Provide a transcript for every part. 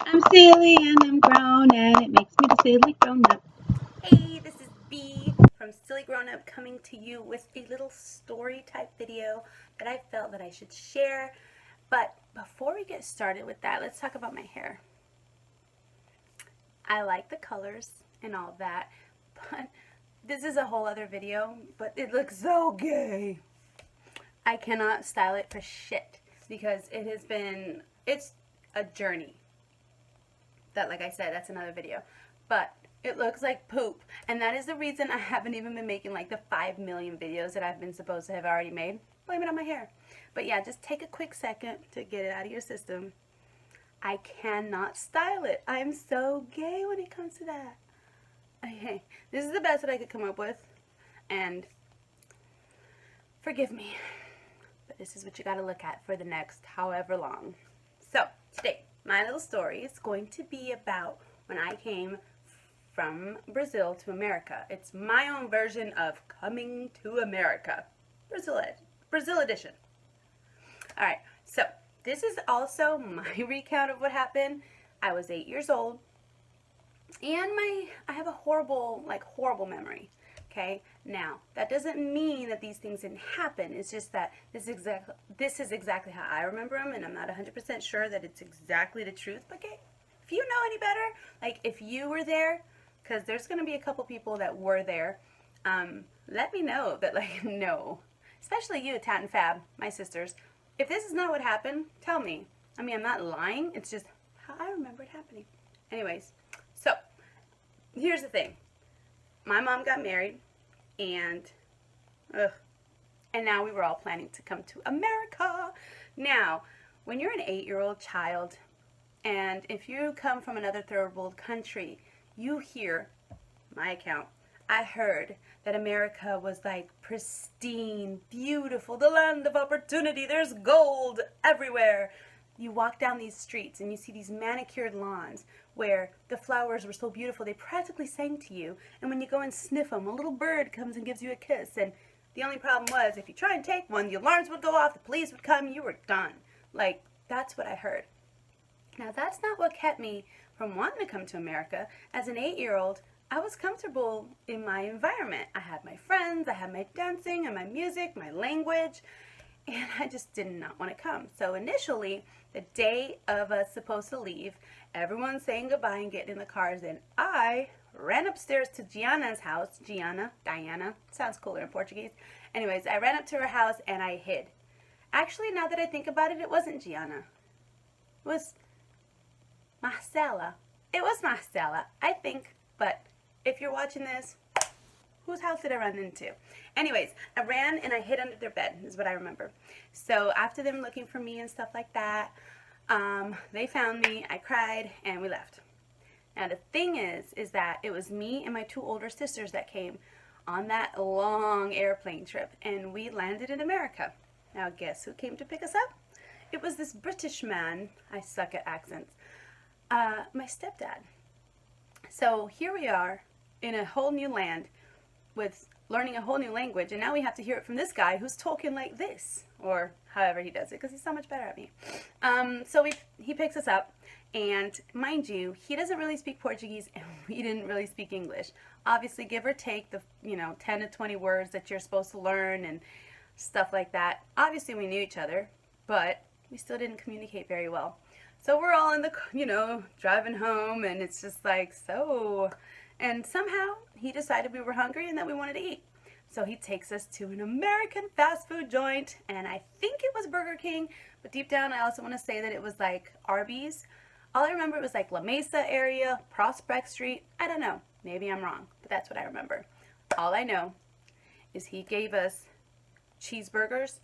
I'm silly and I'm grown and it makes me the silly grown up. Hey, this is B from Silly Grown Up coming to you with a little story type video that I felt that I should share. But before we get started with that, let's talk about my hair. I like the colors and all that, but this is a whole other video, but it looks so gay. I cannot style it for shit because it's a journey. That, like I said, that's another video. But it looks like poop. And that is the reason I haven't even been making like the 5 million videos that I've been supposed to have already made. Blame it on my hair. But yeah, just take a quick second to get it out of your system. I cannot style it. I'm so gay when it comes to that. Okay, this is the best that I could come up with. And forgive me, but this is what you gotta look at for the next however long. So, today, my little story is going to be about when I came from Brazil to America. It's my own version of coming to America. Brazil edition. All right, so this is also my recount of what happened. I was 8 years old, and I have a horrible memory. Okay, now that doesn't mean that these things didn't happen. It's just that this is exactly how I remember them, and I'm not 100% sure that it's exactly the truth. But okay, if you know any better, like if you were there, because there's gonna be a couple people that were there, let me know that no, especially you, Tat and Fab, my sisters. If this is not what happened, tell me. I mean, I'm not lying. It's just how I remember it happening. Anyways, so here's the thing. My mom got married, and ugh, and now we were all planning to come to America. Now, when you're an 8-year-old child, and if you come from another third world country, you hear my account. I heard that America was like pristine, beautiful, the land of opportunity. There's gold everywhere. You walk down these streets and you see these manicured lawns where the flowers were so beautiful they practically sang to you. And when you go and sniff them, a little bird comes and gives you a kiss. And the only problem was if you try and take one, the alarms would go off, the police would come, you were done. Like, that's what I heard. Now, that's not what kept me from wanting to come to America. As an 8-year-old, I was comfortable in my environment. I had my friends, I had my dancing and my music, my language, and I just did not want to come. So initially, the day of us supposed to leave, everyone's saying goodbye and getting in the cars, and I ran upstairs to Gianna's house. Diana, sounds cooler in Portuguese. Anyways, I ran up to her house and I hid. Actually, now that I think about it, it wasn't Gianna. It was Marcela. It was Marcela, I think, but if you're watching this, whose house did I run into? Anyways, I ran and I hid under their bed, is what I remember. So after them looking for me and stuff like that, they found me, I cried, and we left. Now the thing is that it was me and my 2 older sisters that came on that long airplane trip, and we landed in America. Now guess who came to pick us up? It was this British man. I suck at accents. My stepdad. So here we are in a whole new land with learning a whole new language, and now we have to hear it from this guy who's talking like this, or however he does it, because he's so much better at me. So he picks us up, and mind you, he doesn't really speak Portuguese, and we didn't really speak English. Obviously, give or take the 10 to 20 words that you're supposed to learn and stuff like that. Obviously, we knew each other, but we still didn't communicate very well. So we're all in the, driving home, and it's just like, so. And somehow he decided we were hungry and that we wanted to eat. So he takes us to an American fast food joint, and I think it was Burger King, but deep down I also want to say that it was like Arby's. All I remember it was like La Mesa area, Prospect Street. I don't know. Maybe I'm wrong, but that's what I remember. All I know is he gave us cheeseburgers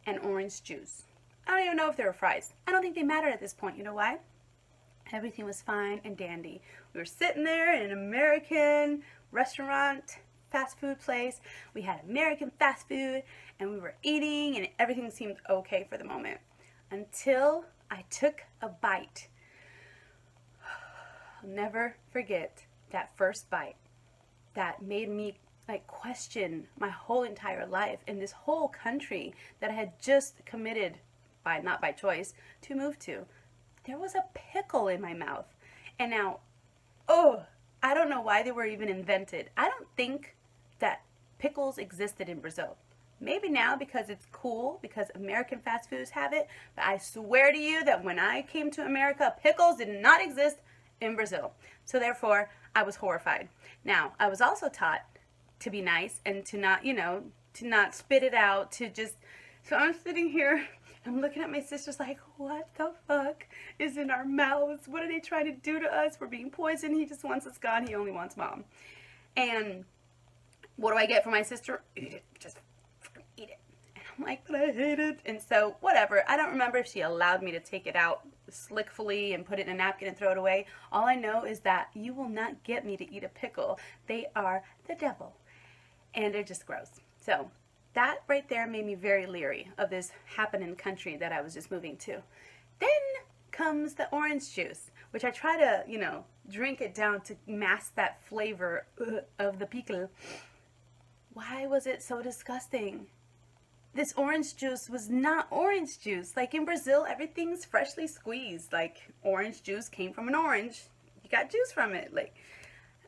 and orange juice. I don't even know if there were fries. I don't think they mattered at this point. You know why? Everything was fine and dandy. We were sitting there in an American restaurant, fast food place. We had American fast food, and we were eating, and everything seemed okay for the moment. Until I took a bite. I'll never forget that first bite. That made me question my whole entire life in this whole country that I had just committed, not by choice, to move to. there was a pickle in my mouth. And now, oh, I don't know why they were even invented. I don't think that pickles existed in Brazil. Maybe now because it's cool, because American fast foods have it, but I swear to you that when I came to America, pickles did not exist in Brazil. So therefore, I was horrified. Now, I was also taught to be nice and to not, to not spit it out, to just, so I'm sitting here, I'm looking at my sisters like, what the fuck is in our mouths? What are they trying to do to us? We're being poisoned. He just wants us gone. He only wants mom. And what do I get from my sister? Eat it. Just eat it. And I'm like, but I hate it. And so, whatever. I don't remember if she allowed me to take it out slickfully and put it in a napkin and throw it away. All I know is that you will not get me to eat a pickle. They are the devil. And they're just gross. So that right there made me very leery of this happening country that I was just moving to. Then comes the orange juice, which I try to, drink it down to mask that flavor of the pickle. Why was it so disgusting? This orange juice was not orange juice. Like in Brazil, everything's freshly squeezed. Like orange juice came from an orange. You got juice from it. Like,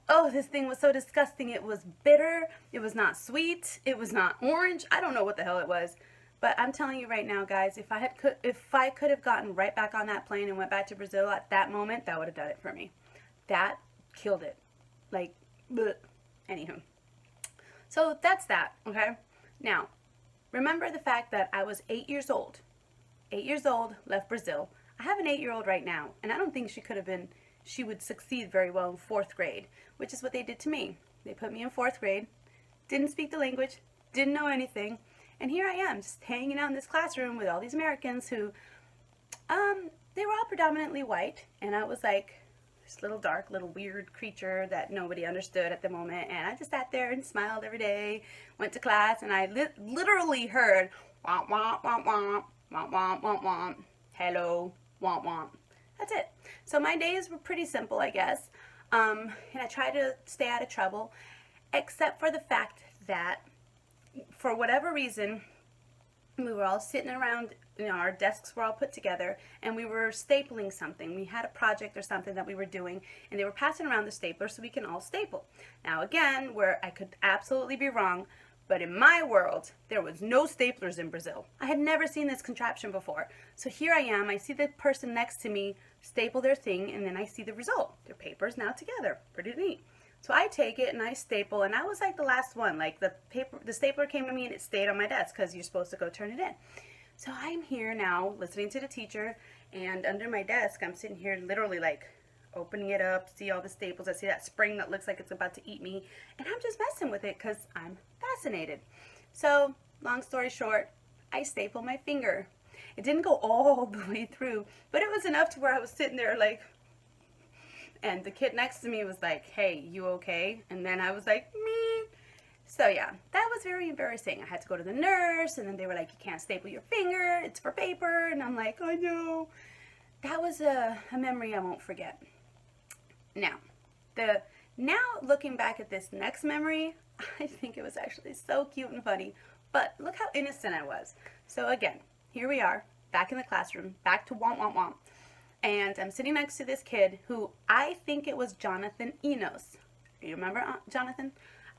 oh, this thing was so disgusting. It was bitter. It was not sweet. It was not orange. I don't know what the hell it was. But I'm telling you right now, guys, if I could have gotten right back on that plane and went back to Brazil at that moment, that would have done it for me. That killed it. Like, bleh. Anywho. So that's that, okay? Now, remember the fact that I was 8 years old. 8 years old, left Brazil. I have an 8-year-old right now, and I don't think she would succeed very well in 4th grade, which is what they did to me. They put me in 4th grade, didn't speak the language, didn't know anything, and here I am, just hanging out in this classroom with all these Americans who, they were all predominantly white, and I was like this little dark, little weird creature that nobody understood at the moment, and I just sat there and smiled every day, went to class, and I literally heard, womp, womp, womp, womp, womp, womp, womp, womp, hello, womp, womp. That's it. So my days were pretty simple, I guess, and I tried to stay out of trouble, except for the fact that, for whatever reason, we were all sitting around, our desks were all put together, and we were stapling something. We had a project or something that we were doing, and they were passing around the stapler so we can all staple. Now again, where I could absolutely be wrong, but in my world, there was no staplers in Brazil. I had never seen this contraption before. So here I am, I see the person next to me staple their thing, and then I see the result. Their paper's now together. Pretty neat. So I take it and I staple, and I was like the last one. Like the stapler came to me and it stayed on my desk because you're supposed to go turn it in. So I'm here now listening to the teacher, and under my desk I'm sitting here literally like opening it up, see all the staples. I see that spring that looks like it's about to eat me, and I'm just messing with it because I'm fascinated. So long story short, I stapled my finger. It didn't go all the way through, but it was enough to where I was sitting there like, and the kid next to me was like, hey, you okay? And then I was like, me. So yeah, that was very embarrassing. I had to go to the nurse, and then they were like, you can't staple your finger, it's for paper. And I'm like, I know. That was a memory I won't forget. Now, looking back at this next memory, I think it was actually so cute and funny. But look how innocent I was. So again, here we are, back in the classroom, back to womp womp womp. And I'm sitting next to this kid who I think it was Jonathan Enos. You remember Jonathan?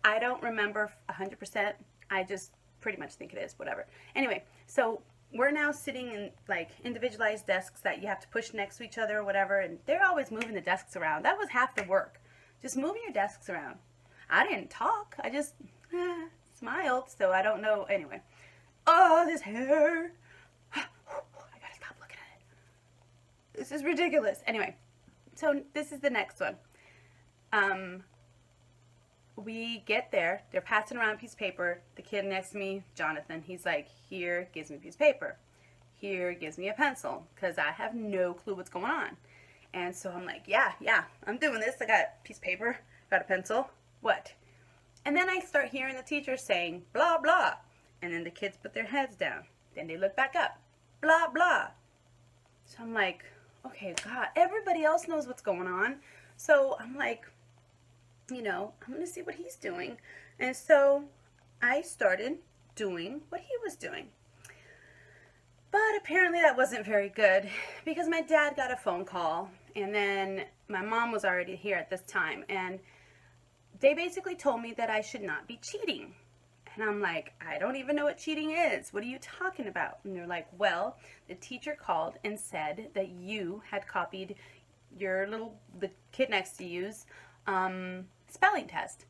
I don't remember 100%. I just pretty much think it is, whatever. Anyway, so we're now sitting in like individualized desks that you have to push next to each other or whatever, and they're always moving the desks around. That was half the work. Just moving your desks around. I didn't talk. I just smiled, so I don't know. Anyway. Oh, this hair. I gotta stop looking at it. This is ridiculous. Anyway, so this is the next one. We get there. They're passing around a piece of paper. The kid next to me, Jonathan, he's like, here, gives me a piece of paper. Here, gives me a pencil, because I have no clue what's going on. And so I'm like, yeah, I'm doing this. I got a piece of paper, got a pencil. What? And then I start hearing the teacher saying, blah, blah. And then the kids put their heads down. Then they look back up. Blah, blah. So I'm like, okay, God, everybody else knows what's going on. So I'm like, I'm going to see what he's doing. And so I started doing what he was doing. But apparently that wasn't very good because my dad got a phone call, and then my mom was already here at this time, and they basically told me that I should not be cheating. And I'm like, I don't even know what cheating is. What are you talking about? And they're like, well, the teacher called and said that you had copied the kid next to you's spelling test.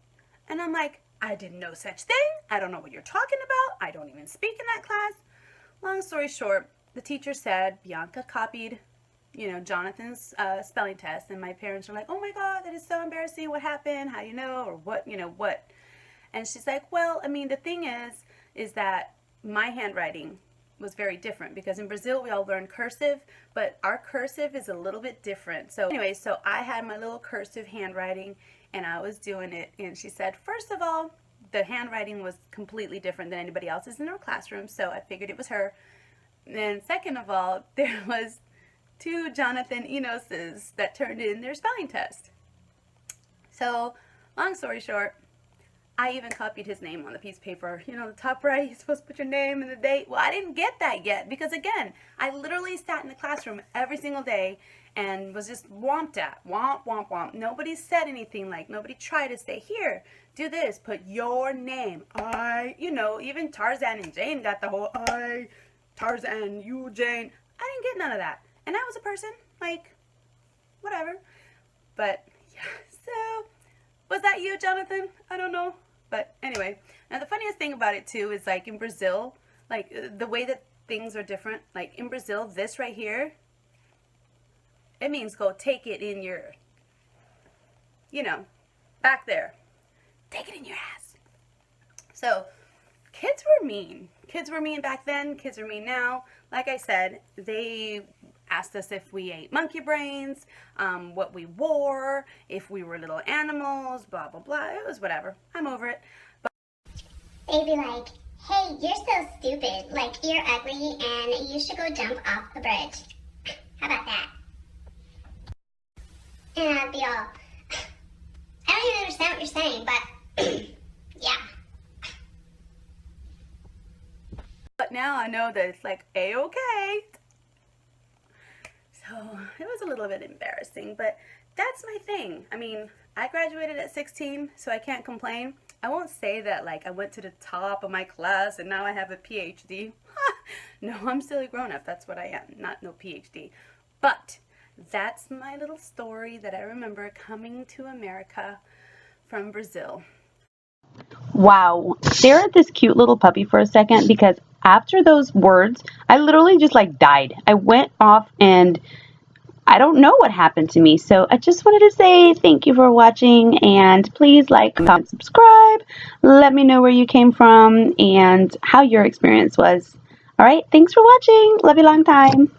And I'm like, I did no such thing. I don't know what you're talking about. I don't even speak in that class. Long story short, the teacher said Bianca copied, Jonathan's spelling test, and my parents were like, oh my God, that is so embarrassing. What happened? How do you know? Or what, what? And she's like, well, I mean, the thing is that my handwriting was very different because in Brazil we all learn cursive, but our cursive is a little bit different. So anyway, so I had my little cursive handwriting and I was doing it, and she said, first of all, the handwriting was completely different than anybody else's in our classroom, so I figured it was her. And then second of all, there was 2 Jonathan Enoses that turned in their spelling test. So long story short, I even copied his name on the piece of paper. The top right, you're supposed to put your name and the date. Well, I didn't get that yet because, again, I literally sat in the classroom every single day and was just womped at. Womp, womp, womp. Nobody said anything, nobody tried to say, here, do this, put your name. Even Tarzan and Jane got the whole Tarzan, you, Jane. I didn't get none of that. And I was a person, whatever. But, yeah, so, was that you, Jonathan? I don't know. But anyway, now the funniest thing about it too is in Brazil, the way that things are different. In Brazil, this right here, it means go take it in your, back there. Take it in your ass. So kids were mean. Kids were mean back then. Kids are mean now. Like I said, they asked us if we ate monkey brains, what we wore, if we were little animals, blah, blah, blah. It was whatever. I'm over it. But they'd be like, hey, you're so stupid. You're ugly and you should go jump off the bridge. How about that? And I'd be all, I don't even understand what you're saying, but yeah. But now I know that it's A-okay. So it was a little bit embarrassing, but that's my thing. I mean, I graduated at 16, so I can't complain. I won't say that I went to the top of my class and now I have a PhD. No, I'm still a grown-up. That's what I am, not no PhD. But that's my little story that I remember coming to America from Brazil. Wow, stare at this cute little puppy for a second, because after those words, I literally just died. I went off and I don't know what happened to me. So I just wanted to say thank you for watching, and please comment, subscribe. Let me know where you came from and how your experience was. All right, thanks for watching. Love you long time.